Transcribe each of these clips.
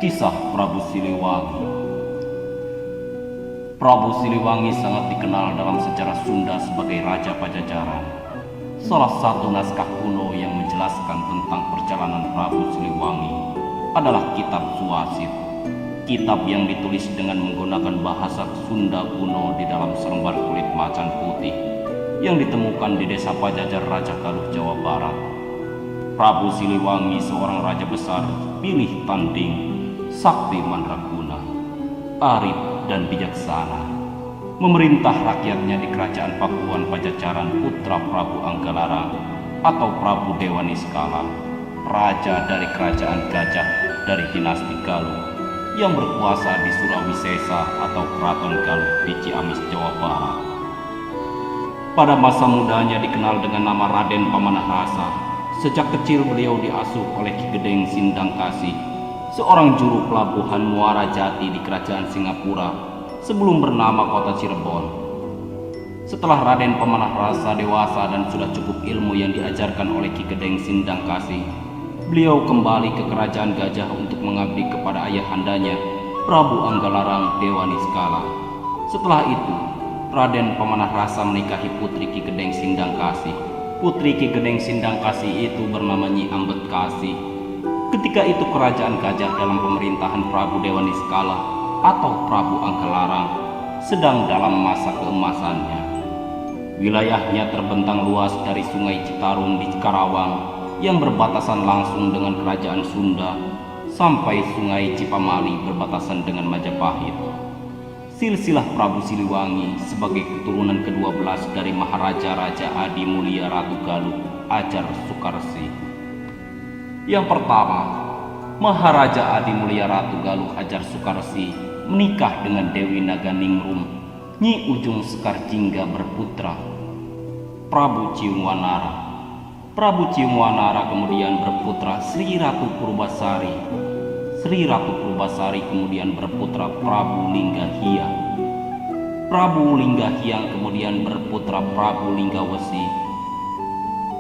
Kisah Prabu Siliwangi. Prabu Siliwangi sangat dikenal dalam sejarah Sunda sebagai Raja Pajajaran. Salah satu naskah kuno yang menjelaskan tentang perjalanan Prabu Siliwangi adalah Kitab Suwasit. Kitab yang ditulis dengan menggunakan bahasa Sunda kuno di dalam selembar kulit macan putih yang ditemukan di desa Pajajar Raja Galuh, Jawa Barat. Prabu Siliwangi seorang raja besar, pilih tanding, sakti mandraguna, arif dan bijaksana, memerintah rakyatnya di kerajaan Pakuan Pajajaran putra Prabu Anggalarang atau Prabu Dewa Niskala, raja dari kerajaan Gajah dari dinasti Galuh yang berkuasa di Surawisesa atau Keraton Galuh di Ciamis, Jawa Barat. Pada masa mudanya dikenal dengan nama Raden Pamanarasa. Sejak kecil beliau diasuh oleh Ki Gedeng Sindangkasih, seorang juru pelabuhan muara jati di kerajaan Singapura sebelum bernama kota Cirebon. Setelah Raden Pamanarasa dewasa dan sudah cukup ilmu yang diajarkan oleh Ki Gedeng Sindangkasih, beliau kembali ke kerajaan Gajah untuk mengabdi kepada ayahandanya, Prabu Anggalarang Dewa Niskala. Setelah itu, Raden Pamanarasa menikahi putri Ki Gedeng Sindangkasih. Putri Ki Gedeng Sindangkasih itu bernama Nyi Ambetkasih. Ketika itu kerajaan Gajah dalam pemerintahan Prabu Dewa Niskala atau Prabu Anggalarang sedang dalam masa keemasannya. Wilayahnya terbentang luas dari Sungai Citarum di Karawang yang berbatasan langsung dengan kerajaan Sunda sampai Sungai Cipamali berbatasan dengan Majapahit. Silsilah Prabu Siliwangi sebagai keturunan ke-12 dari Maharaja Raja Adi Mulia Ratu Galuh Ajar Sukarsi. Yang pertama, Maharaja Adi Mulia Ratu Galuh Ajar Sukarsi menikah dengan Dewi Naganingrum, Nyi Ujung Sekar Jingga berputra Prabu Ciungwanara. Prabu Ciungwanara kemudian berputra Sri Ratu Purbasari. Sri Ratu Purbasari kemudian berputra Prabu Linggahyang. Prabu Linggahyang kemudian berputra Prabu Linggawesi.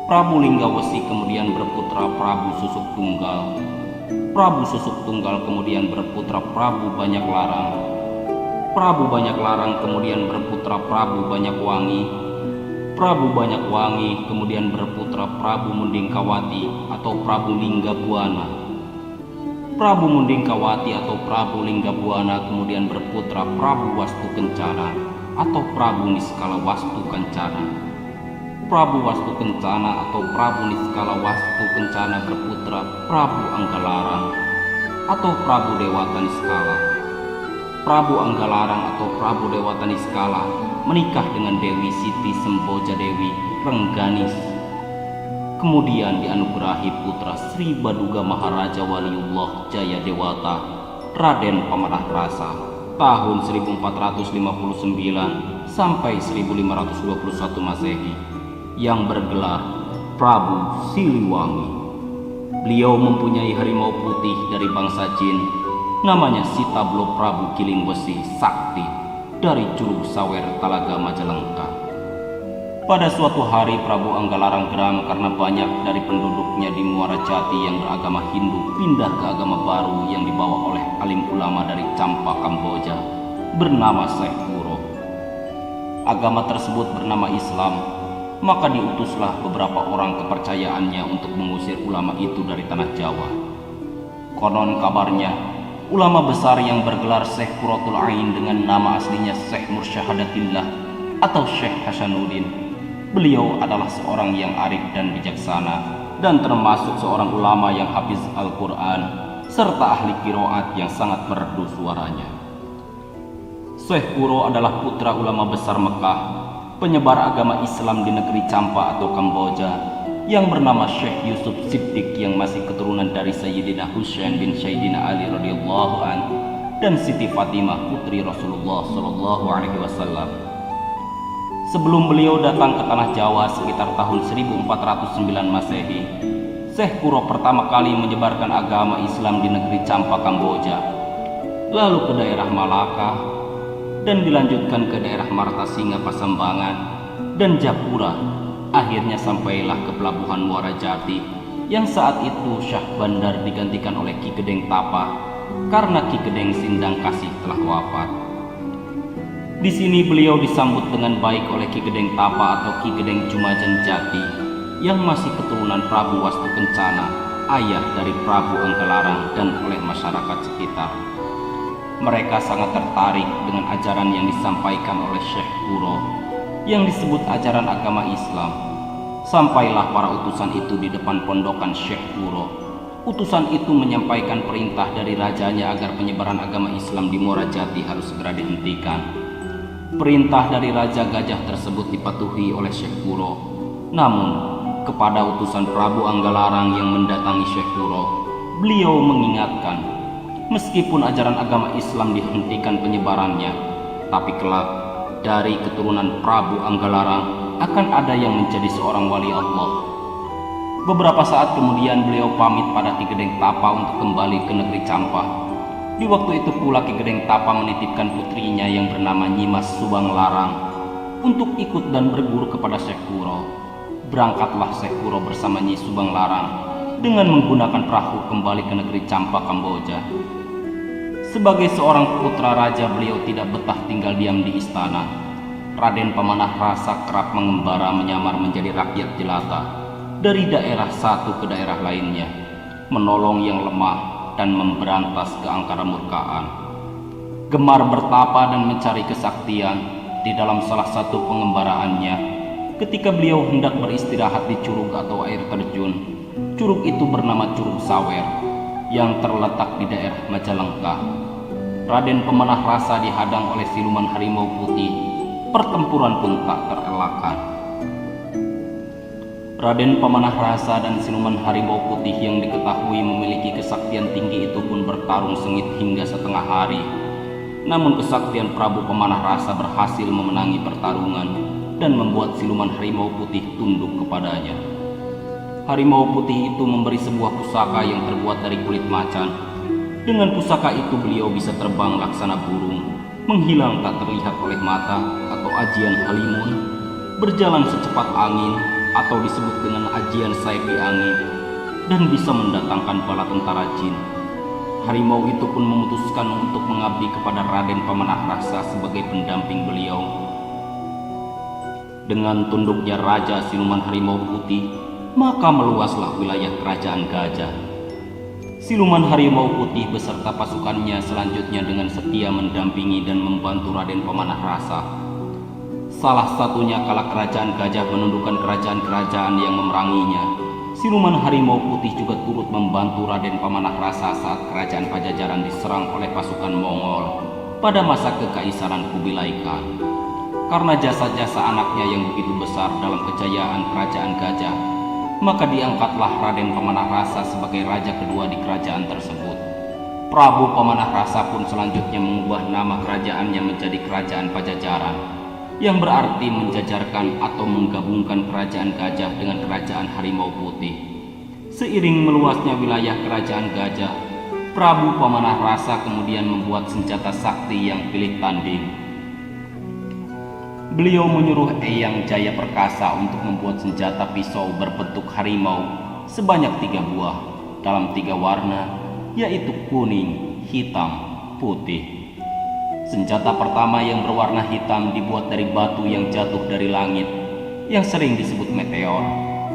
Prabu Linggawesi kemudian berputra Prabu Susuk Tunggal. Prabu Susuk Tunggal kemudian berputra Prabu Banyaklarang. Prabu Banyaklarang kemudian berputra Prabu Banyakwangi. Prabu Banyakwangi kemudian berputra Prabu Mundingkawati atau Prabu Linggabuana. Prabu Mundingkawati atau Prabu Linggabuana kemudian berputra Prabu Wastu Kencana atau Prabu Niskala Wastu Kencana. Prabu Wastu Kencana atau Prabu Niskala Wastu Kencana berputra Prabu Anggalarang atau Prabu Dewata Niskala. Prabu Anggalarang atau Prabu Dewata Niskala menikah dengan Dewi Siti Semboja Dewi Rengganis. Kemudian dianugerahi putra Sri Baduga Maharaja Waliullah Jaya Dewata Raden Pamanarasa tahun 1459 sampai 1521 Masehi yang bergelar Prabu Siliwangi. Beliau mempunyai harimau putih dari bangsa jin, namanya Sitablo Prabu Kilingwesi Sakti dari Curug Sawer Talaga Majalengka. Pada suatu hari Prabu Anggalarang geram karena banyak dari penduduknya di Muara Jati yang beragama Hindu pindah ke agama baru yang dibawa oleh alim ulama dari Champa Kamboja bernama Syekh Kuro. Agama tersebut bernama Islam, maka diutuslah beberapa orang kepercayaannya untuk mengusir ulama itu dari tanah Jawa. Konon kabarnya, ulama besar yang bergelar Syekh Quratul Ain dengan nama aslinya Syekh Mursyahadatillah atau Syekh Hasanuddin. Beliau adalah seorang yang arif dan bijaksana dan termasuk seorang ulama yang hafiz Al-Quran serta ahli qiraat yang sangat merdu suaranya. Syekh Kuro adalah putra ulama besar Mekah, penyebar agama Islam di negeri Champa atau Kamboja yang bernama Syekh Yusuf Siddiq yang masih keturunan dari Sayyidina Husain bin Sayyidina Ali radhiyallahu an dan Siti Fatimah putri Rasulullah sallallahu alaihi wasallam. Sebelum beliau datang ke tanah Jawa sekitar tahun 1409 Masehi, Syekh Kuro pertama kali menyebarkan agama Islam di negeri Champa Kamboja, lalu ke daerah Malaka, dan dilanjutkan ke daerah Martasinga Pasembangan dan Japura. Akhirnya sampailah ke pelabuhan Muara Jati yang saat itu Syah Bandar digantikan oleh Ki Gedeng Tapa karena Ki Gedeng Sindang Kasih telah wafat. Di sini beliau disambut dengan baik oleh Ki Gedeng Tapa atau Ki Gedeng Jumajen Jati yang masih keturunan Prabu Wastu Kencana, ayah dari Prabu Anggalarang, dan oleh masyarakat sekitar. Mereka sangat tertarik dengan ajaran yang disampaikan oleh Syekh Kuro yang disebut ajaran agama Islam. Sampailah para utusan itu di depan pondokan Syekh Kuro. Utusan itu menyampaikan perintah dari rajanya agar penyebaran agama Islam di Muarajati harus segera dihentikan. Perintah dari Raja Gajah tersebut dipatuhi oleh Syekh Kuro. Namun, kepada utusan Prabu Anggalarang yang mendatangi Syekh Kuro, beliau mengingatkan, meskipun ajaran agama Islam dihentikan penyebarannya, tapi kelak dari keturunan Prabu Anggalarang akan ada yang menjadi seorang wali Allah. Beberapa saat kemudian beliau pamit pada Ki Gedeng Tapa untuk kembali ke negeri Campah. Di waktu itu pula Ki Gedeng Tapa menitipkan putrinya yang bernama Nyimas Subang Larang untuk ikut dan berguru kepada Syekh Kuro. Berangkatlah Syekh Kuro bersama Nyi Subang Larang dengan menggunakan perahu kembali ke negeri Campah, Kamboja. Sebagai seorang putra raja, beliau tidak betah tinggal diam di istana. Raden Pamanah Rasa kerap mengembara menyamar menjadi rakyat jelata dari daerah satu ke daerah lainnya, menolong yang lemah dan memberantas keangkara murkaan. Gemar bertapa dan mencari kesaktian di dalam salah satu pengembaraannya. Ketika beliau hendak beristirahat di curug atau air terjun, curug itu bernama Curug Sawer yang terletak di daerah Majalengka. Raden Pemanah Rasa dihadang oleh siluman harimau putih. Pertempuran pun tak terelakkan. Raden Pemanah Rasa dan siluman harimau putih yang diketahui memiliki kesaktian tinggi itu pun bertarung sengit hingga setengah hari. Namun kesaktian Prabu Pemanah Rasa berhasil memenangi pertarungan dan membuat siluman harimau putih tunduk kepadanya. Harimau putih itu memberi sebuah pusaka yang terbuat dari kulit macan. Dengan pusaka itu beliau bisa terbang laksana burung, menghilang tak terlihat oleh mata atau ajian halimun, berjalan secepat angin atau disebut dengan ajian saipi angin, dan bisa mendatangkan bala tentara jin. Harimau itu pun memutuskan untuk mengabdi kepada Raden Pamanah Rasa sebagai pendamping beliau. Dengan tunduknya Raja Siluman Harimau Putih, maka meluaslah wilayah kerajaan Gajah. Siluman Harimau Putih beserta pasukannya selanjutnya dengan setia mendampingi dan membantu Raden Pamanah Rasa. Salah satunya kala kerajaan Gajah menundukkan kerajaan-kerajaan yang memeranginya, Siluman Harimau Putih juga turut membantu Raden Pamanah Rasa saat kerajaan Pajajaran diserang oleh pasukan Mongol pada masa kekaisaran Kubilai Khan. Karena jasa-jasa anaknya yang begitu besar dalam kejayaan kerajaan Gajah, maka diangkatlah Raden Pamanah Rasa sebagai raja kedua di kerajaan tersebut. Prabu Pamanah Rasa pun selanjutnya mengubah nama kerajaannya menjadi Kerajaan Pajajaran, yang berarti menjajarkan atau menggabungkan kerajaan Gajah dengan kerajaan Harimau Putih. Seiring meluasnya wilayah kerajaan Gajah, Prabu Pamanah Rasa kemudian membuat senjata sakti yang pilih tanding. Beliau menyuruh Eyang Jaya Perkasa untuk membuat senjata pisau berbentuk harimau sebanyak 3 buah dalam 3 warna, yaitu kuning, hitam, putih. Senjata pertama yang berwarna hitam dibuat dari batu yang jatuh dari langit, yang sering disebut meteor,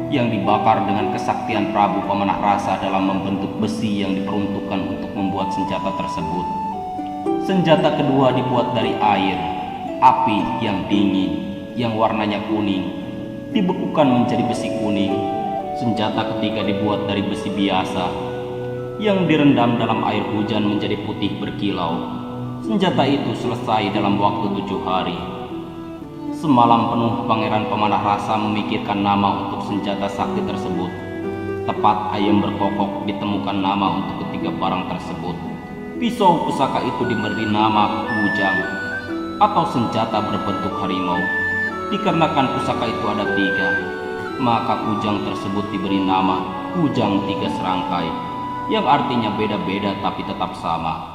yang dibakar dengan kesaktian Prabu Pamanah Rasa dalam membentuk besi yang diperuntukkan untuk membuat senjata tersebut. Senjata kedua dibuat dari air, api yang dingin, yang warnanya kuning, dibekukan menjadi besi kuning. Senjata ketiga dibuat dari besi biasa, yang direndam dalam air hujan menjadi putih berkilau. Senjata itu selesai dalam waktu 7 hari. Semalam penuh Pangeran Pemanah Rasa memikirkan nama untuk senjata sakti tersebut. Tepat ayam berkokok ditemukan nama untuk ketiga barang tersebut. Pisau pusaka itu diberi nama Kujang atau senjata berbentuk harimau. Dikarenakan pusaka itu ada 3, maka kujang tersebut diberi nama Kujang 3 serangkai, yang artinya beda-beda tapi tetap sama.